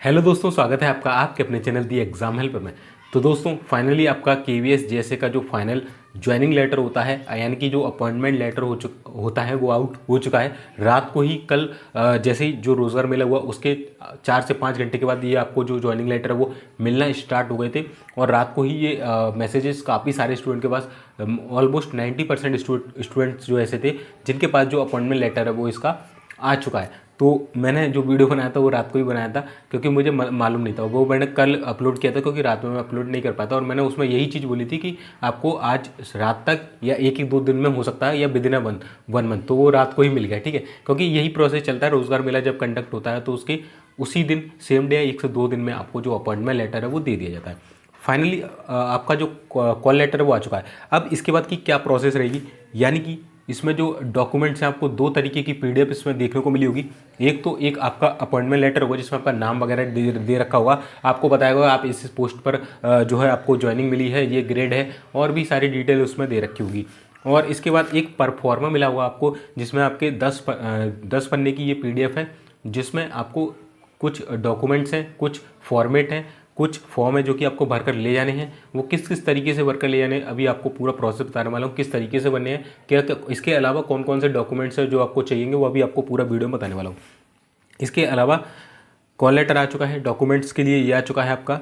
Hello दोस्तों, स्वागत है आपका आपके अपने चैनल दी एग्ज़ाम हेल्प में। तो दोस्तों फाइनली आपका केवीएस जेएसए का जो फाइनल ज्वाइनिंग लेटर होता है यानी कि जो अपॉइंटमेंट लेटर होता है वो आउट हो चुका है। रात को ही कल जैसे ही जो रोज़गार मेला हुआ उसके 4 से 5 घंटे के बाद ये आपको जो ज्वाइनिंग लेटर है वो मिलना स्टार्ट हो गए थे। और रात को ही ये मैसेजेस काफ़ी सारे स्टूडेंट के पास, ऑलमोस्ट 90% स्टूडेंट्स जो ऐसे थे जिनके पास जो अपॉइंटमेंट लेटर है वो इसका आ चुका है। तो मैंने जो वीडियो बनाया था वो रात को ही बनाया था क्योंकि मुझे मालूम नहीं था। वो मैंने कल अपलोड किया था क्योंकि रात में मैं अपलोड नहीं कर पाता। और मैंने उसमें यही चीज़ बोली थी कि आपको आज रात तक या 1 या 2 दिन में हो सकता है या विदिन वन मंथ। तो वो रात को ही मिल गया, ठीक है। क्योंकि यही प्रोसेस चलता है, रोज़गार मेला जब कंडक्ट होता है तो उसके उसी दिन सेम डे 1 से 2 दिन में आपको जो अपॉइंटमेंट लेटर है वो दे दिया जाता है। फाइनली आपका जो कॉल लेटर है वो आ चुका है। अब इसके बाद की क्या प्रोसेस रहेगी, यानी कि इसमें जो डॉक्यूमेंट्स हैं आपको 2 तरीके की पीडीएफ इसमें देखने को मिली होगी। एक आपका अपॉइंटमेंट लेटर होगा जिसमें आपका नाम वगैरह दे रखा होगा, आपको बताया होगा आप इस पोस्ट पर जो है आपको ज्वाइनिंग मिली है, ये ग्रेड है, और भी सारी डिटेल उसमें दे रखी होगी। और इसके बाद एक परफॉर्मा मिला होगा आपको जिसमें आपके 10 पन्ने की ये पीडीएफ है, जिसमें आपको कुछ डॉक्यूमेंट्स हैं, कुछ फॉर्मेट हैं, कुछ फॉर्म है जो कि आपको भरकर ले जाने हैं। वो किस किस तरीके से भरकर ले जाने हैं अभी आपको पूरा प्रोसेस बताने वाला हूँ, किस तरीके से बनने हैं, क्या इसके अलावा कौन कौन से डॉक्यूमेंट्स हैं जो आपको चाहिएंगे वो अभी आपको पूरा वीडियो में बताने वाला हूँ। इसके अलावा कॉल लेटर आ चुका है, डॉक्यूमेंट्स के लिए ये आ चुका है आपका।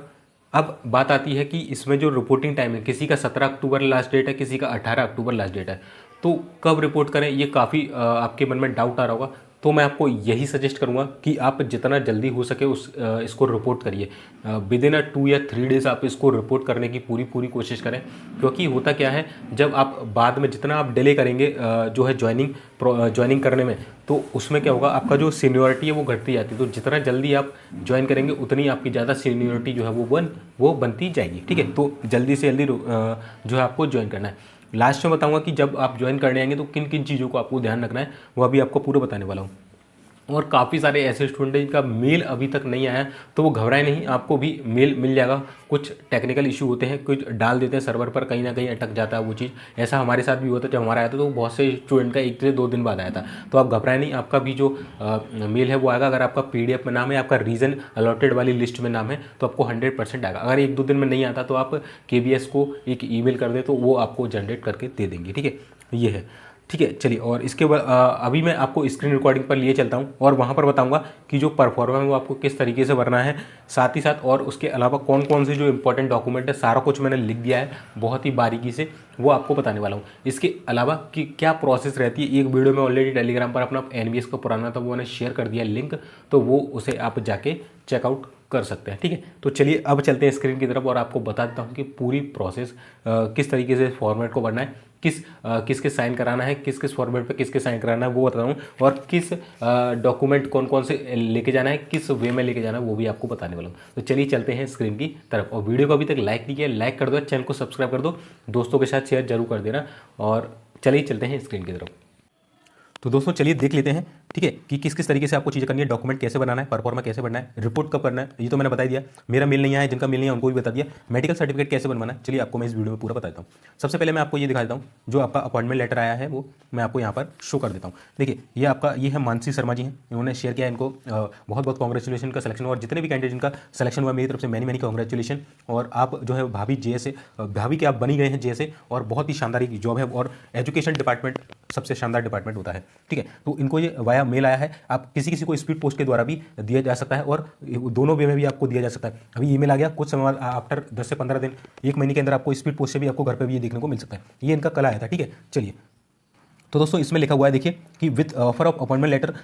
अब बात आती है कि इसमें जो रिपोर्टिंग टाइम है, किसी का 17 अक्टूबर लास्ट डेट है, किसी का 18 अक्टूबर लास्ट डेट है। तो कब रिपोर्ट करें, ये काफ़ी आपके मन में डाउट आ रहा होगा। तो मैं आपको यही सजेस्ट करूंगा कि आप जितना जल्दी हो सके इसको रिपोर्ट करिए। विद इन 2 या 3 डेज आप इसको रिपोर्ट करने की पूरी पूरी कोशिश करें। क्योंकि होता क्या है, जब आप बाद में जितना आप डिले करेंगे जो है ज्वाइनिंग करने में, तो उसमें क्या होगा, आपका जो सीनियरिटी है वो घटती जाती है। तो जितना जल्दी आप ज्वाइन करेंगे उतनी आपकी ज़्यादा सीनियरिटी जो है वो बनती जाएगी, ठीक है। तो जल्दी से जल्दी जो है आपको ज्वाइन करना है। लास्ट में बताऊंगा कि जब आप ज्वाइन करने आएंगे तो किन किन चीज़ों को आपको ध्यान रखना है, वो अभी आपको पूरा बताने वाला हूँ। और काफ़ी सारे ऐसे स्टूडेंट हैं जिनका मेल अभी तक नहीं आया है, तो वो घबराए नहीं, आपको भी मेल मिल जाएगा। कुछ टेक्निकल इशू होते हैं, कुछ डाल देते हैं सर्वर पर, कहीं ना कहीं अटक जाता है वो चीज़। ऐसा हमारे साथ भी हुआ था, जब हमारा आया था तो बहुत से स्टूडेंट का 1 से 2 दिन बाद आया था। तो आप घबराए नहीं, आपका भी जो मेल है वो आएगा। अगर आपका पीडीएफ में नाम है, आपका रीजन अलॉटेड वाली लिस्ट में नाम है, तो आपको 100% आएगा। अगर 1-2 दिन में नहीं आता तो आप केबीएस को एक ईमेल कर दें तो वो आपको जनरेट करके दे देंगे, ठीक है। ये है, ठीक है। चलिए, और इसके बाद अभी मैं आपको स्क्रीन रिकॉर्डिंग पर लिए चलता हूँ और वहाँ पर बताऊँगा कि जो परफॉर्मा है वो आपको किस तरीके से भरना है, साथ ही साथ और उसके अलावा कौन कौन से जो इंपॉर्टेंट डॉक्यूमेंट है, सारा कुछ मैंने लिख दिया है बहुत ही बारीकी से, वो आपको बताने वाला हूँ। इसके अलावा कि क्या प्रोसेस रहती है, एक वीडियो में ऑलरेडी टेलीग्राम पर अपना एनबीएस का पुराना था वो मैंने शेयर कर दिया लिंक, तो वो उसे आप जाके चेकआउट कर सकते हैं, ठीक है। तो चलिए अब चलते हैं स्क्रीन की तरफ और आपको बता देता हूँ कि पूरी प्रोसेस किस तरीके से फॉर्मेट को भरना है, किसके साइन कराना है, किस किस फॉर्मेट पे किसके साइन कराना है वो बताता हूँ, और किस डॉक्यूमेंट कौन कौन से लेके जाना है, किस वे में लेके जाना है वो भी आपको बताने वाला हूँ। तो चलिए चलते हैं स्क्रीन की तरफ। और वीडियो को अभी तक लाइक नहीं किया, लाइक कर दो, चैनल को सब्सक्राइब कर दो, दोस्तों के साथ शेयर जरूर कर देना। और चलिए चलते हैं स्क्रीन की तरफ। तो दोस्तों चलिए देख लेते हैं, ठीक है, कि किस किस तरीके से आपको चीज़ें करनी है, डॉक्यूमेंट कैसे बनाना है, परफॉर्मा कैसे बनना है, रिपोर्ट कब करना है, ये तो मैंने बता दिया। मेरा मेल नहीं आया है, जिनका मेल नहीं है उनको भी बता दिया। मेडिकल सर्टिफिकेट कैसे बनवाना है, चलिए आपको मैं इस वीडियो में पूरा बता देता हूँ। सबसे पहले मैं आपको ये दिखा देता हूँ, जो आपका अपॉइंटमेंट लेटर आया है वो मैं आपको यहाँ पर शो कर देता हूँ। देखिए, ये है मानसी शर्मा जी हैं, इन्होंने शेयर किया। इनको बहुत बहुत कॉन्ग्रेचुलेशन का सिलेक्शन, और जितने भी कैंडिडेट जिनका सिलेक्शन हुआ मेरी तरफ से मैनी मैनी कॉन्ग्रेचुलेशन। और आप जो है भाभी जेएसए, भाभी के आप बनी गए हैं जेएसए, और बहुत ही शानदार जॉब है। और एजुकेशन डिपार्टमेंट सबसे शानदार डिपार्टमेंट होता है, ठीक है। तो इनको ये वाया मेल आया है, आप किसी किसी को स्पीड पोस्ट के द्वारा भी दिया जा सकता है, और दोनों वे में भी आपको दिया जा सकता है। अभी ईमेल आ गया, कुछ समय आफ्टर 10 से 15 दिन, 1 महीने के अंदर आपको स्पीड पोस्ट से भी आपको घर पे भी ये देखने को मिल सकता है। ये इनका कल आया था, ठीक है। चलिए, तो दोस्तों इसमें लिखा हुआ है, देखिए, कि with offer of appointment letter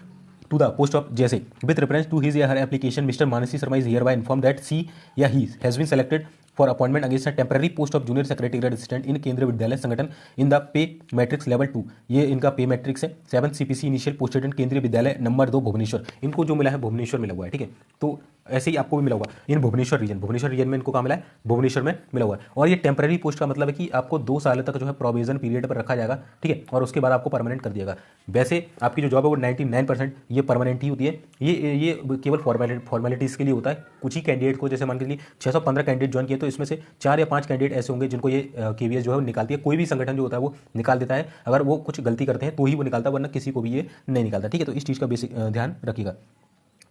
to the post of JSA with reference to his or her application, Mr. Manasi Sharma is hereby informed that she या he has been selected for appointment against a temporary post of junior secretariat assistant in केंद्रीय विद्यालय संगठन in the pay matrix level 2। ये इनका पे matrix है। 7 CPC initial posted in केंद्रीय विद्यालय number 2 Bhubaneswar. इनको जो मिला है भुवनेश्वर मिला हुआ है, ठीक है। तो ऐसे ही आपको भी मिला होगा इन भुवनेश्वर रीजन में इनको कहाँ मिला है, भुवनेश्वर में मिला हुआ है। और ये टेम्पररी पोस्ट का मतलब है कि आपको 2 साल तक जो है प्रोविजन पीरियड पर रखा जाएगा, ठीक है, और उसके बाद आपको परमानेंट कर दिएगा। वैसे आपकी जो जॉब है वो 99% ये परमानेंट ही होती है। ये केवल फॉर्मेलिटीज़ के लिए होता है। कुछ ही कैंडिडेट को, जैसे मान के चलिए 615 कैंडिडेट ज्वाइन किए, तो इसमें से 4 या 5 कैंडिडेट ऐसे होंगे जिनको ये केवीएस जो है वो निकालती है। कोई भी संगठन जो होता है वो निकाल देता है, अगर वो कुछ गलती करते हैं तो ही वो निकालता है, वरना किसी को भी ये नहीं निकालता, ठीक है। तो इस चीज़ का बेसिक ध्यान रखिएगा,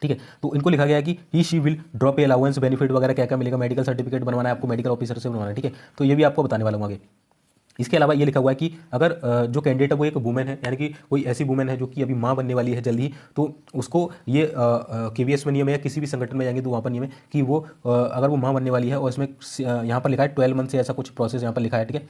ठीक है। तो इनको लिखा गया है कि he she will drop a allowance benefit वगैरह क्या क्या मिलेगा, मेडिकल सर्टिफिकेट बनवाना है आपको, मेडिकल ऑफिसर से बनवाना है, ठीक है। तो ये भी आपको बताने वाला हूँ आगे। इसके अलावा ये लिखा हुआ है कि अगर जो कैंडिडेट है वो एक वुमेन है, यानी कि कोई ऐसी वुमेन है जो कि अभी माँ बनने वाली है जल्दी ही, तो उसको ये केवीएस में नियम है या किसी भी संगठन में जाएंगे तो वहाँ पर नियम है कि वो अगर वो माँ बनने वाली है और इसमें यहाँ पर लिखा है 12 मंथ से ऐसा कुछ प्रोसेस यहाँ पर लिखा है, ठीक है।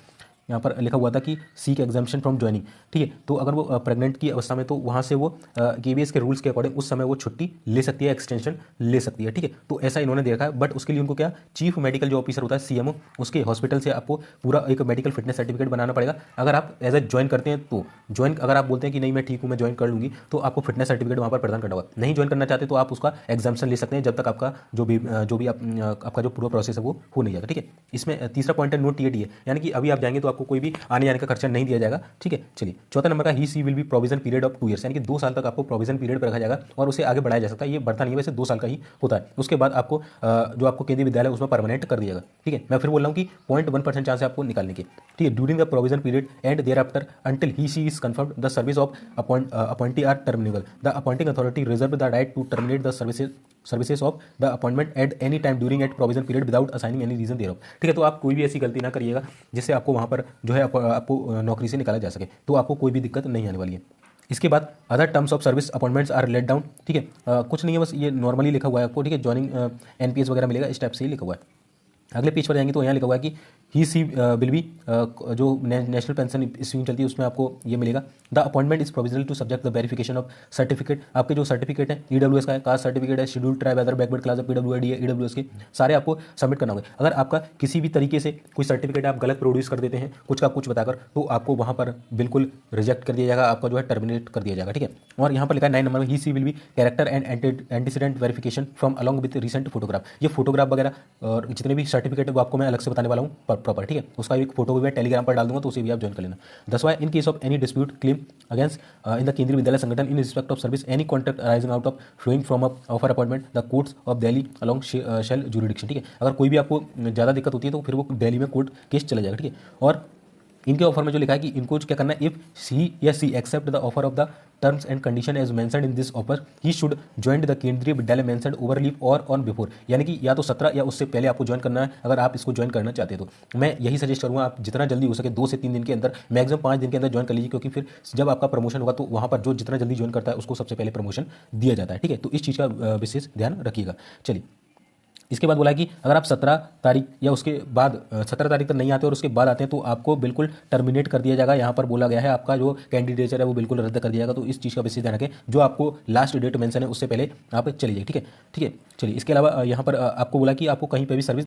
यहाँ पर लिखा हुआ था कि सीक एग्जाम्पशन फ्रॉम ज्वाइनिंग, ठीक है। तो अगर वो प्रेग्नेंट की अवस्था में, तो वहाँ से वो केवीएस के रूल्स के अकॉर्डिंग उस समय वो छुट्टी ले सकती है, एक्सटेंशन ले सकती है, ठीक है। तो ऐसा इन्होंने देखा है, बट उसके लिए उनको क्या, चीफ मेडिकल जो ऑफिसर होता है सीएमओ, उसके हॉस्पिटल से आपको पूरा एक मेडिकल फिटनेस सर्टिफिकेट बनाना पड़ेगा। अगर आप एज ए ज्वाइन करते हैं तो ज्वाइन, अगर आप बोलते हैं कि नहीं मैं ठीक हूँ मैं ज्वाइन कर लूँगी, तो आपको फिटनेस सर्टिफिकेट वहाँ पर प्रदान करना होगा। नहीं ज्वाइन करना चाहते तो आप उसका एग्जाम्पशन ले सकते हैं जब तक आपका जो भी आपका जो पूरा प्रोसेस है वो हो नहीं जाता, ठीक है। इसमें तीसरा पॉइंट है नो टीएडी है, यानी कि अभी आप जाएंगे तो आपको कोई भी आने का खर्चा नहीं दिया जाएगा, ठीक है। चलिए चौथा नंबर का he she will be provision period of 2 years, यानी कि 2 साल तक आपको प्रोविजन पीरियड पर रखा जाएगा और उसे आगे बढ़ाया जा सकता है। ये बढ़ता नहीं है, वैसे 2 साल का ही होता है। उसके बाद आपको जो आपको केंद्रीय विद्यालय उसमें परमानेंट कर दिया जाएगा, ठीक है। मैं फिर बोल रहा हूँ कि 0.1% चांस है आपको निकालने के, ठीक है। During the provision period and thereafter until he she is confirmed the service of appointee are terminable, the appointing authority reserve the right to terminate the services of the appointment at any time during at provision period without assigning any reason thereof, ठीक है। तो आप कोई भी ऐसी गलती ना करिएगा जिससे आपको वहाँ पर जो है आपको नौकरी से निकाला जा सके, तो आपको कोई भी दिक्कत नहीं आने वाली है। इसके बाद other terms of service appointments are let down, ठीक है। कुछ नहीं है, बस ये नॉर्मली लिखा हुआ है आपको, ठीक है। ज्वाइनिंग एनपीएस वगैरह मिलेगा, इस टाइप से ही लिखा हुआ है। अगले पेज पर जाएंगे तो यहाँ लिखा हुआ है कि ही सी विल बी, जो नेशनल पेंशन स्कीम चलती है उसमें आपको ये मिलेगा। The appointment is provisional to subject the verification of certificate, आपके जो सर्टिफिकेट है ईडब्ल्यूएस का है, कास्ट सर्टिफिकेट है, scheduled tribe other backward class of PWD है, ईडब्ल्यूएस के सारे आपको सबमिट करना होगा। अगर आपका किसी भी तरीके से कोई सर्टिफिकेट आप गलत प्रोड्यूस कर देते हैं कुछ का कुछ बताकर, तो आपको वहाँ पर बिल्कुल रिजेक्ट कर दिया जाएगा, आपका जो है टर्मिनेट कर दिया जाएगा, ठीक है। और यहाँ पर लिखा है 9 नंबर में he she will be character and antecedent verification from along with recent photograph. ये फोटोग्राफ वगैरह और जितने भी सर्टिफिकेट है वो आपको मैं अलग से बताने वाला हूँ प्रॉपर, ठीक है। उसका एक फोटो भी मैं टेलीग्राम पर डाल दूंगा, तो उसे भी आप ज्वाइन कर लेना। 10वां, in case of any dispute claim against in the Kendriya Vidyalaya Sangathan in respect of service any contract arising out of flowing from offer appointment the courts of Delhi alone shall jurisdiction, ठीक है। अगर कोई भी आपको ज़्यादा दिक्कत होती है तो फिर वो दिल्ली में कोर्ट केस चला जाएगा, ठीक है। और इनके ऑफर में जो लिखा है कि इनको क्या करना है, इफ सी या she accept the offer of the terms and condition as mentioned in this offer he should join the Kendriya Vidyalaya mentioned over leave और ऑन बिफोर, यानी कि या तो 17 या उससे पहले आपको ज्वाइन करना है अगर आप इसको ज्वाइन करना चाहते हैं। तो मैं यही सजेस्ट करूँगा आप जितना जल्दी हो सके 2 से 3 दिन के अंदर, मैक्सिमम 5 दिन के अंदर ज्वाइन कर लीजिए, क्योंकि फिर जब आपका प्रमोशन होगा तो वहाँ पर जो जितना जल्दी ज्वाइन करता है उसको सबसे पहले प्रमोशन दिया जाता है, ठीक है। तो इस चीज़ का विशेष ध्यान रखिएगा। चलिए इसके बाद बोला कि अगर आप 17 तारीख या उसके बाद 17 तारीख तक नहीं आते और उसके बाद आते हैं तो आपको बिल्कुल टर्मिनेट कर दिया जाएगा। यहाँ पर बोला गया है आपका जो कैंडिडेचर है वो बिल्कुल रद्द कर दिया जाएगा। तो इस चीज़ का विशेष ध्यान रखें, जो आपको लास्ट डेट मेंशन है उससे पहले आप चले जाइए, ठीक है, ठीक है। चलिए इसके अलावा यहाँ पर आपको बोला कि आपको कहीं पर भी सर्विस,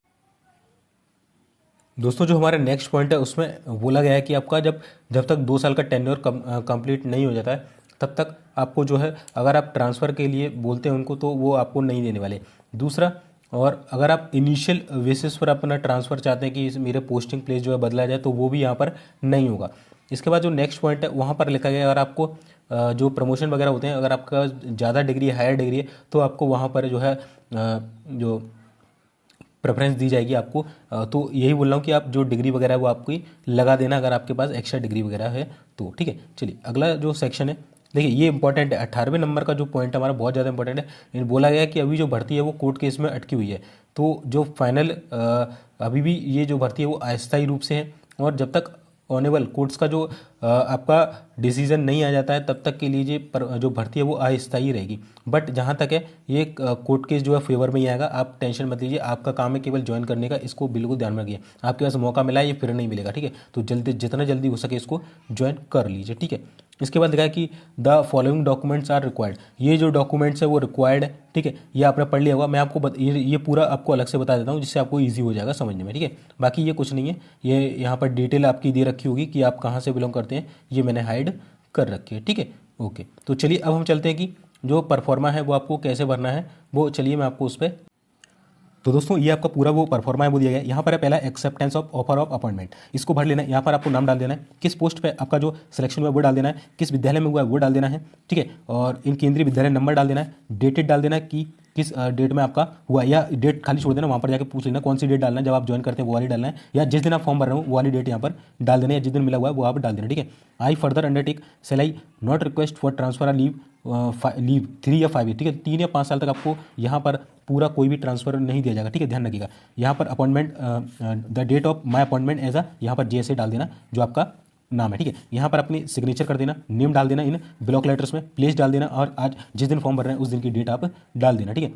दोस्तों जो हमारा नेक्स्ट पॉइंट है उसमें बोला गया है कि आपका जब तक 2 साल का टेन्योर कंप्लीट नहीं हो जाता है तब तक आपको जो है, अगर आप ट्रांसफ़र के लिए बोलते हैं उनको तो वो आपको नहीं देने वाले। दूसरा, और अगर आप इनिशियल बेसिस पर अपना ट्रांसफ़र चाहते हैं कि मेरे पोस्टिंग प्लेस जो है बदला जाए तो वो भी यहाँ पर नहीं होगा। इसके बाद जो नेक्स्ट पॉइंट है वहाँ पर लिखा गया अगर आपको जो प्रमोशन वगैरह होते हैं, अगर आपका ज़्यादा डिग्री हायर डिग्री है तो आपको वहाँ पर जो है जो प्रेफरेंस दी जाएगी आपको। तो यही बोल रहा हूँ कि आप जो डिग्री वगैरह है वो आपकी लगा देना अगर आपके पास एक्स्ट्रा डिग्री वगैरह है तो, ठीक है। चलिए अगला जो सेक्शन है, देखिए ये इंपॉर्टेंट है, 18वें नंबर का जो पॉइंट हमारा बहुत ज़्यादा इंपॉर्टेंट है। बोला गया है कि अभी जो भर्ती है वो कोर्ट केस में अटकी हुई है, तो जो फाइनल अभी भी ये जो भर्ती है वो अस्थायी रूप से है, और जब तक ऑनेबल कोर्ट्स का जो आपका डिसीजन नहीं आ जाता है तब तक के लिए जो भर्ती है वो अस्थायी रहेगी। बट जहाँ तक है ये कोर्ट केस जो है फेवर में ही आएगा, आप टेंशन मत लीजिए, आपका काम है केवल ज्वाइन करने का, इसको बिल्कुल ध्यान में रखिए। आपके पास मौका मिला है, ये फिर नहीं मिलेगा, ठीक है। तो जल्दी जितना जल्दी हो सके इसको ज्वाइन कर लीजिए, ठीक है। इसके बाद लिखा है कि the following documents are required, ये जो डॉक्यूमेंट्स है वो रिक्वायर्ड है, ठीक है। ये आपने पढ़ लिया होगा, मैं आपको ये पूरा आपको अलग से बता देता हूँ जिससे आपको ईजी हो जाएगा समझने में, ठीक है। बाकी ये कुछ नहीं है, ये यहाँ पर डिटेल आपकी दे रखी होगी कि आप कहाँ से बिलोंग करते हैं, ये मैंने हाइड कर रखी है, ठीक है, ओके। तो चलिए अब हम चलते हैं कि जो परफॉर्मा है वो आपको कैसे भरना है, वो चलिए मैं आपको उस पर, तो दोस्तों ये आपका पूरा वो परफॉर्मा है वो दिया गया है। यहाँ पर है पहला acceptance of offer of appointment, इसको भर लेना है। यहाँ पर आपको नाम डाल देना है, किस पोस्ट पे आपका जो सिलेक्शन हुआ है वो डाल देना है, किस विद्यालय में हुआ है वो डाल देना है, ठीक है। और इन केंद्रीय विद्यालय नंबर डाल देना है, डेटेड डाल देना है कि किस डेट में आपका हुआ, या डेट खाली छोड़ देना, वहाँ पर जाकर पूछ लेना कौन सी डेट डालना है, जब आप ज्वाइन करते हैं वो वाली डालना है, या जिस दिन आप फॉर्म भर रहे हो वो वाली डेट यहाँ पर डाल देना, या जिस दिन मिला हुआ है वो आप डाल देना, ठीक है। I further undertake shall I not request for transfer leave leave 3 या 5 ईयर, ठीक है, 3 या 5 साल तक आपको यहाँ पर पूरा कोई भी ट्रांसफर नहीं दिया जाएगा, ठीक है, ध्यान रखिएगा। यहाँ पर appointment the date of my appointment as यहाँ पर JSA डाल देना जो आपका नाम है, ठीक है। यहाँ पर अपनी सिग्नेचर कर देना, नेम डाल देना इन ब्लॉक लेटर्स में, प्लेस डाल देना, और आज जिस दिन फॉर्म भर रहे हैं उस दिन की डेट आप डाल देना, ठीक है।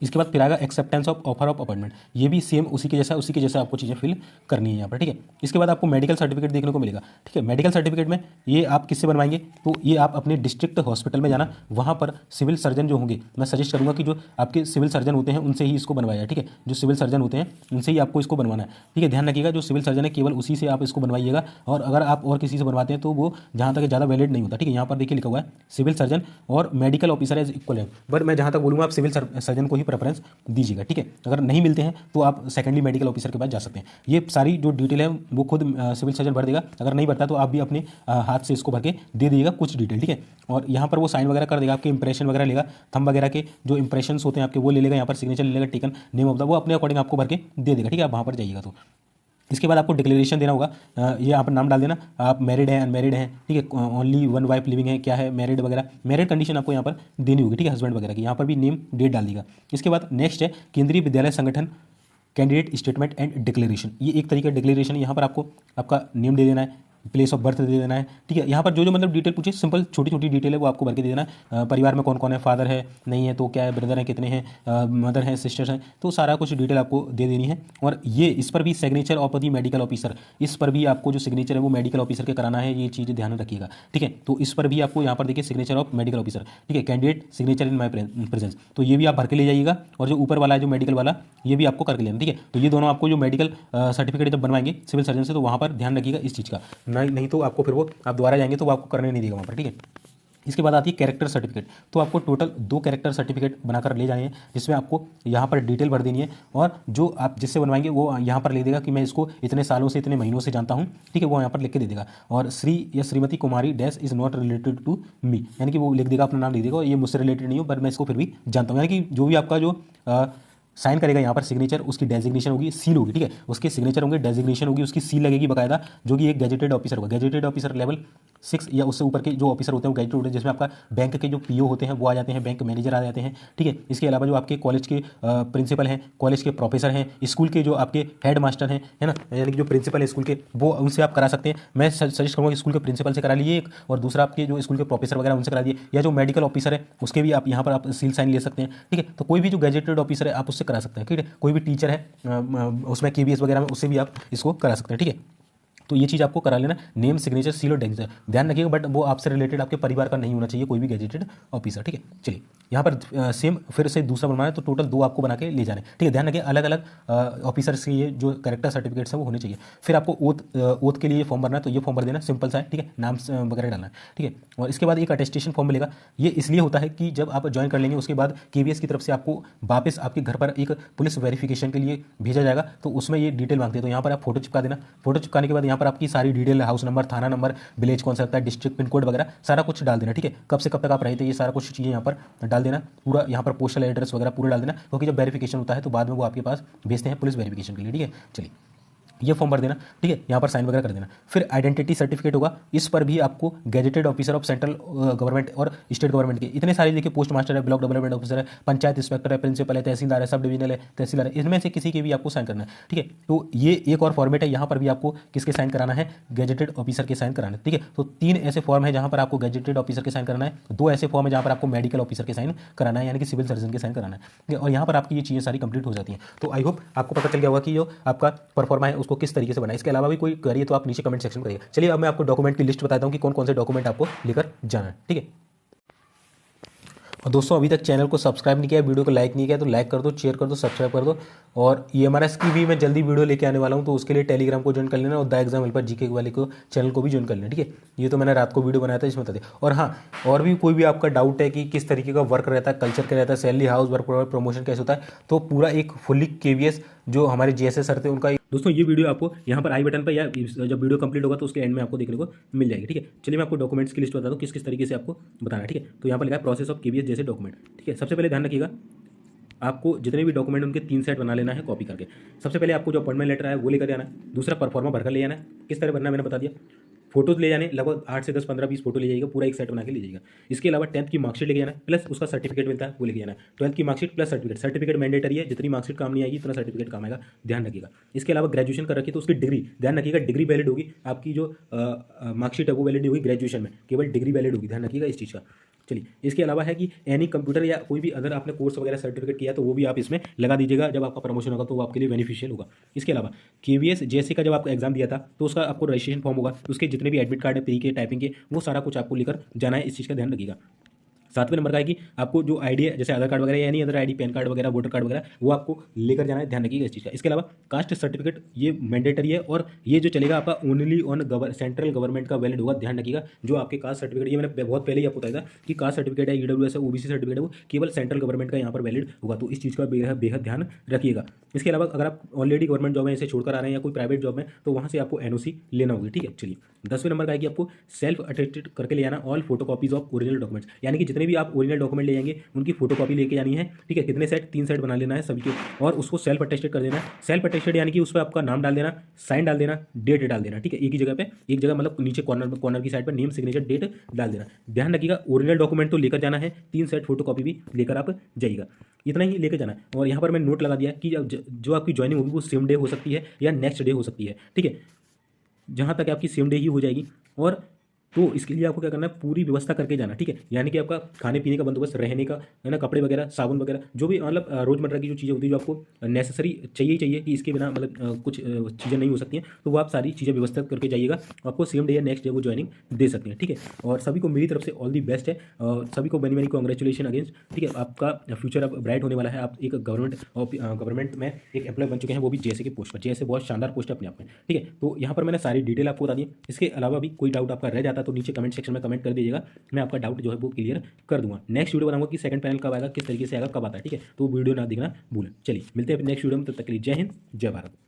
इसके बाद फिर आएगा acceptance of offer of appointment, ये भी सेम उसी के जैसा आपको चीज़ें फिल करनी है यहाँ पर, ठीक है। इसके बाद आपको मेडिकल सर्टिफिकेट देखने को मिलेगा, ठीक है। मेडिकल सर्टिफिकेट में ये आप किससे बनवाएंगे, तो ये आप अपने डिस्ट्रिक्ट हॉस्पिटल में जाना, वहाँ पर सिविल सर्जन जो होंगे, मैं सजेस्ट करूँगा कि जो आपके सिविल सर्जन होते हैं उनसे ही इसको बनवाया, ठीक है। जो सिविल सर्जन होते हैं उनसे ही आपको इसको बनवाना है, ठीक है। ध्यान रखिएगा जो सिविल सर्जन है केवल उसी से आप इसको बनवाइएगा, और अगर आप और किसी से बनवाते हैं तो वो जहाँ तक ज़्यादा वैलिड नहीं होता, ठीक है। यहाँ पर देखिए लिखा हुआ है सिविल सर्जन और मेडिकल ऑफिसर एज इक्वल है, बट मैं जहाँ तक बोलूँगा आप सिविल सर्जन को ही प्रेफरेंस दीजिएगा, ठीक है। अगर नहीं मिलते हैं तो आप सेकेंडली मेडिकल ऑफिसर के पास जा सकते हैं। ये सारी जो डिटेल है वो खुद सिविल सर्जन भर देगा, अगर नहीं भरता तो आप भी अपने हाथ से इसको भर के दे दीजिएगा कुछ डिटेल, ठीक है। और यहाँ पर वो साइन वगैरह कर देगा, आपके इंप्रेशन वगैरह लेगा, थंब वगैरह के जो इंप्रेशन होते हैं आपके वो ले लेगा, यहाँ पर सिग्नेचर ले लेगा, टेकन नेम ऑफ द, वो अपने अकॉर्डिंग आपको भर के दे देगा, ठीक है। आप वहाँ पर जाइएगा तो इसके बाद आपको डिक्लेरेशन देना होगा, ये यहाँ पर नाम डाल देना, आप मैरिड हैं अनमैरिड हैं, ठीक है, ओनली वन वाइफ लिविंग है, क्या है मैरिड वगैरह, मैरिड कंडीशन आपको यहाँ पर देनी होगी, ठीक है, हस्बैंड वगैरह की। यहाँ पर भी नेम डेट डाल देगा। इसके बाद नेक्स्ट है केंद्रीय विद्यालय संगठन कैंडिडेट स्टेटमेंट एंड डिक्लेरेशन, ये एक तरीके का डिक्लेरेशन है। यहाँ पर आपको आपका नेम दे देना है, प्लेस ऑफ बर्थ दे देना है, ठीक है। यहाँ पर जो मतलब डिटेल पूछे सिंपल छोटी छोटी डिटेल है वो आपको भर के दे देना है। परिवार में कौन कौन है, फादर है नहीं है तो क्या है, ब्रदर है कितने हैं, मदर है सिस्टर्स हैं, तो सारा कुछ डिटेल आपको दे देनी है। और ये इस पर भी signature of the medical officer, इस पर भी आपको जो सिग्नेचर है वो मेडिकल ऑफिसर के कराना है, ये चीज़ ध्यान रखिएगा, ठीक है। तो इस पर भी आपको यहाँ पर देखिए सिग्नेचर ऑफ मेडिकल ऑफिसर, ठीक है, कैंडिडेट सिग्नेचर इन माई प्रेजेंस, तो ये भी आप भर के ले जाइएगा। और जो ऊपर वाला है जो मेडिकल वाला ये भी आपको करके लेना, ठीक है। तो ये दोनों आपको जो मेडिकल सर्टिफिकेट जब बनवाएंगे सिविल सर्जन से तो वहाँ पर ध्यान रखिएगा इस चीज़ का, नहीं तो आपको फिर वो आप दोबारा जाएंगे तो वो आपको करने नहीं देगा वहाँ पर, ठीक है। इसके बाद आती है कैरेक्टर सर्टिफिकेट, तो आपको टोटल 2 कैरेक्टर सर्टिफिकेट बनाकर ले जाने हैं, जिसमें आपको यहाँ पर डिटेल भर देनी है, और जो आप जिससे बनवाएंगे वो यहाँ पर लिख देगा कि मैं इसको इतने सालों से इतने महीनों से जानता हूँ, ठीक है, वो यहाँ पर लिख के दे देगा। और श्री या Shrimati Kumari dash is not related to me, यानी कि वो लिख देगा, अपना नाम लिख देगा, ये मुझसे रिलेटेड नहीं हो पर मैं इसको फिर भी जानता हूँ, यानी कि जो भी आपका जो साइन करेगा यहाँ पर सिग्नेचर, उसकी डेजिग्नेशन होगी, सील होगी, ठीक है, उसके सिग्नेचर होंगे, डेजिग्नेशन होगी, उसकी सील लगेगी बाकायदा, जो कि एक गैजेटेड ऑफिसर होगा। गैजेटेड ऑफिसर लेवल 6 या उससे ऊपर के जो ऑफिसर होते हैं वो गैजेटेड होते हैं, जिसमें आपका बैंक के जो PO होते हैं वो आ जाते हैं, बैंक मैनेजर आ जाते हैं, ठीक है। इसके अलावा जो आपके कॉलेज के प्रिंसिपल हैं, कॉलेज के प्रोफेसर हैं, स्कूल के जो आपके हेड मास्टर हैं, है ना, यानी कि जो प्रिंसिपल है स्कूल के, वो उनसे आप करा सकते हैं। मैं सजेस्ट करूँगा कि स्कूल के प्रिंसिपल से करा लीजिए एक, और दूसरा आपके जो स्कूल के प्रोफेसर वगैरह उनसे करा लीजिए, या जो मेडिकल ऑफिसर है उसके भी आप यहाँ पर आप सील साइन ले सकते हैं, ठीक है। तो कोई भी जो गैजेटेड ऑफिसर है आप उससे करा सकते हैं, ठीक है। कोई भी टीचर है उसमें KVS वगैरह में उससे भी आप इसको करा सकते हैं, ठीक है। तो ये चीज़ आपको करा लेना, नेम सिग्नेचर सील और डेजिग्नेशन ध्यान रखिएगा, बट वो आपसे रिलेटेड आपके परिवार का नहीं होना चाहिए कोई भी गैजेटेड ऑफिसर, ठीक है। चलिए यहाँ पर सेम फिर से दूसरा बनवाना है तो टोटल 2 आपको बना के ले जाने, ठीक है। ध्यान रखिए अलग अलग ऑफिसर्स के ये जो कैरेक्टर सर्टिफिकेट्स हैं वो होने चाहिए। फिर आपको ओथ के लिए फॉर्म भरना है, तो ये फॉर्म भर देना, सिंपल सा है, ठीक है, नाम वगैरह डालना है, ठीक है। और इसके बाद एक अटेस्टेशन फॉर्म मिलेगा, ये इसलिए होता है कि जब आप ज्वाइन कर लेंगे उसके बाद KVS की तरफ से आपको वापस आपके घर पर एक पुलिस वेरिफिकेशन के लिए भेजा जाएगा, तो उसमें ये डिटेल मांगते हैं, तो यहाँ पर आप फोटो चिपका देना। फोटो चिपकाने के बाद यहाँ पर आपकी सारी डिटेल, हाउस नंबर, थाना नंबर, विलेज कौन सा लगता है, डिस्ट्रिक्ट पिन कोड वगैरह सारा कुछ डाल देना, ठीक है। कब से कब तक आप रहे थे ये सारा कुछ चीज़ें यहाँ पर डाल देना, पूरा यहाँ पर पोस्टल एड्रेस वगैरह पूरा डाल देना, क्योंकि जब वेरिफिकेशन होता है तो बाद में वो आपके पास भेजते हैं पुलिस वेरिफिकेशन के लिए, ठीक है। चलिए ये फॉर्म भर देना, ठीक है, यहाँ पर साइन वगैरह कर देना। फिर आइडेंटिटी सर्टिफिकेट होगा, इस पर भी आपको gazetted officer of central government और स्टेट गवर्नमेंट के इतने सारे देखिए, पोस्ट मास्टर है, ब्लॉक डेवलपमेंट ऑफिसर है, पंचायत इंस्पेक्टर है, प्रिंसिपल है, तहसीलदार है, सब डिविजनल है, तहसीलदार है, इसमें से किसी के भी आपको साइन करना है, ठीक है। तो ये एक और फॉर्मेट है, यहाँ पर भी आपको किसके साइन कराना है, गैजेटेड ऑफिसर के साइन कराना है, ठीक है। तो 3 ऐसे फॉर्म है जहाँ पर आपको गैजेटेड ऑफिसर के साइन कराना है, 2 ऐसे फॉर्म है जहाँ पर आपको मेडिकल ऑफिसर के साइन कराना है, यानी कि सिविल सर्जन के साइन कराना है, ठीक है। और यहाँ पर आपकी ये चीज़ें सारी कंप्लीट हो जाती हैं। तो आई होप आपको पता चल गया होगा कि जो आपका परफॉर्मा है उसको किस तरीके से बनाए। इसके अलावा भी कोई करिए तो आप नीचे कमेंट सेक्शन में करिए। चलिए अब मैं आपको डॉक्यूमेंट की लिस्ट बताता हूं कि कौन कौन से डॉक्यूमेंट आपको लेकर जाना है, ठीक है। और दोस्तों अभी तक चैनल को सब्सक्राइब नहीं किया, वीडियो को लाइक नहीं किया तो लाइक कर दो, शेयर कर दो, सब्सक्राइब कर दो। और EMRS की भी मैं जल्दी वीडियो लेके आने वाला हूं, तो उसके लिए टेलीग्राम को ज्वाइन कर लेना, और द एग्जाम हेल्पर GK वाले को चैनल को भी ज्वाइन कर लेना, ठीक है। ये तो मैंने रात को वीडियो बनाया था इसमें बता दिया। और हाँ, और भी कोई भी आपका डाउट है कि किस तरीके का वर्क रहता है, कल्चर क्या रहता है, salary, house, work provide, promotion कैसे होता है, तो पूरा एक फुल्ली KVS जो हमारे GSS सर थे उनका दोस्तों ये वीडियो आपको यहाँ पर आई बटन पर, या जब वीडियो कंप्लीट होगा तो उसके एंड में आपको देखने को मिल जाएगी, ठीक है। चलिए मैं आपको डॉक्यूमेंट्स की लिस्ट बता दूँ किस किस तरीके से आपको बताना है, ठीक है। तो यहाँ पर लिखा है प्रोसेस ऑफ KVS जैसे डॉक्यूमेंट, ठीक है। सबसे पहले ध्यान रखिएगा आपको जितने भी डॉक्यूमेंट उनके 3 सेट बना लेना है कॉपी करके। सबसे पहले आपको जो अपॉइंटमेंट लेटर है वो लेकर जाना है। दूसरा परफॉर्मा भरकर ले जाना है। किस तरह भरना है मैंने बता दिया। फोटोज ले जाने, लगभग 8 से 10, 15, 20 फोटो ले जाइएगा, पूरा एक सेट बना के ले जाइएगा। इसके अलावा 10th की मार्कशीट लेके जाना है, प्लस उसका सर्टिफिकेट मिलता है वो लेके जाना है। 12th की marksheet plus certificate, certificate mandatory है, जितनी मार्कशीट काम नहीं आएगी उतना सर्टिफिकेट काम आएगा, ध्यान रखिएगा। इसके अलावा ग्रेजुएशन कर रखी है तो उसकी डिग्री ध्यान रखिएगा, डिग्री वैलिड होगी। आपकी जो मार्कशीट है वो वैलिड होगी ग्रेजुएशन में, केवल डिग्री वैलिड होगी, ध्यान रखिएगा इस चीज़ का। चलिए, इसके अलावा है कि एनी कंप्यूटर या कोई भी अगर आपने कोर्स वगैरह सर्टिफिकेट किया तो वो भी आप इसमें लगा दीजिएगा। जब आपका प्रमोशन होगा तो वो आपके लिए बेनिफिशियल होगा। इसके अलावा केवीएस जेएसए का जब आपका एग्जाम दिया था तो उसका आपको रजिस्ट्रेशन फॉर्म होगा, उसके जितने भी एडमिट कार्ड है, प्री के, टाइपिंग के, वो सारा कुछ आपको लेकर जाना है। इस चीज़ का ध्यान रखिएगा। 7वें नंबर का है कि आपको जो आईडी है, जैसे आधार कार्ड वगैरह या any other ID, pan card वगैरह, वोटर कार्ड वगैरह, वो आपको लेकर जाना है, ध्यान रखिएगा इस चीज़ का। इसके अलावा कास्ट सर्टिफिकेट ये मैंडेटरी है और ये जो चलेगा आपका ओनली ऑन सेंट्रल गवर्नमेंट का वैलिड होगा, ध्यान रखिएगा। जो आपके कास्ट सर्टिफिकेट, ये मैंने बहुत पहले ही आपको बताया था कि कास्ट सर्टिफिकेट है, ईडब्ल्यूएस है, ओबीसी सर्टिफिकेट है, वो केवल सेंट्रल गवर्नमेंट का यहाँ पर वैलिड होगा, तो इस चीज़ का बेहद ध्यान रखिएगा। इसके अलावा अगर आप ऑलरेडी गवर्नमेंट जॉब में इसे छोड़कर आ रहे हैं या कोई प्राइवेट जॉब में तो वहाँ से आपको एनओसी लेना होगी, ठीक है। चलिए, 10वें नंबर का है कि आपको सेल्फ अटेस्टेड करके ले जाना all photocopies of original documents, यानी कि जितने भी आप ओरिजिनल डॉक्यूमेंट ले जाएंगे उनकी फोटोकॉपी लेके जानी है, ठीक है। कितने सेट, 3 सेट बना लेना है सभी के, और उसको सेल्फ अटेस्टेड कर देना है। सेल्फ अटेस्टेड यानी कि उस पर आपका नाम डाल देना, साइन डाल देना, डेट डाल देना, ठीक है। एक ही जगह पे, एक जगह मतलब नीचे कॉर्नर की साइड पर नेम, सिग्नेचर, डेट डाल देना। ध्यान रखिएगा, ओरिजिनल डॉक्यूमेंट तो लेकर जाना है, 3 सेट फोटोकॉपी भी लेकर आप जाइएगा, इतना ही लेकर जाना है। और यहाँ पर मैंने नोट लगा दिया कि जो आपकी ज्वाइनिंग होगी वो सेम डे हो सकती है या नेक्स्ट डे हो सकती है, ठीक है। जहाँ तक आपकी सेम डे ही हो जाएगी। और तो इसके लिए आपको क्या करना है, पूरी व्यवस्था करके जाना, ठीक है। यानी कि आपका खाने पीने का बंदोबस्त, रहने का, है ना, कपड़े वगैरह, साबुन वगैरह, जो भी मतलब रोजमर्रा की जो चीज़ें होती है जो आपको नेसेसरी चाहिए ही चाहिए, कि इसके बिना मतलब कुछ चीज़ें नहीं हो सकती हैं, तो वो आप सारी चीज़ें व्यवस्था करके जाइएगा। आपको सेम डे या नेक्स्ट डे वो ज्वाइनिंग दे सकते हैं, ठीक है। और सभी को मेरी तरफ से ऑल दी बेस्ट है, सभी को मैनी कॉन्ग्रेचुलेशन अगेंस्ट, ठीक है। आपका फ्यूचर अब ब्राइट होने वाला है। आप एक गवर्नमेंट में एक एम्प्लॉय बन चुके हैं, वो भी जेएसए की पोस्ट पर। जेएसए बहुत शानदार पोस्ट है अपने आप में, ठीक है। तो यहाँ पर मैंने सारी डिटेल आपको बता दी। इसके अलावा भी कोई डाउट आपका रह जाता तो नीचे कमेंट सेक्शन में कमेंट कर दीजिएगा, मैं आपका डाउट जो है वो क्लियर कर दूंगा। नेक्स्ट वीडियो बनाऊंगा कि सेकंड पैनल कब आएगा, किस तरीके से आएगा, कब आता है, ठीक है। तो वीडियो ना देखना भूलें। चलिए, मिलते हैं नेक्स्ट वीडियो में, तब तक के लिए जय हिंद, जय भारत।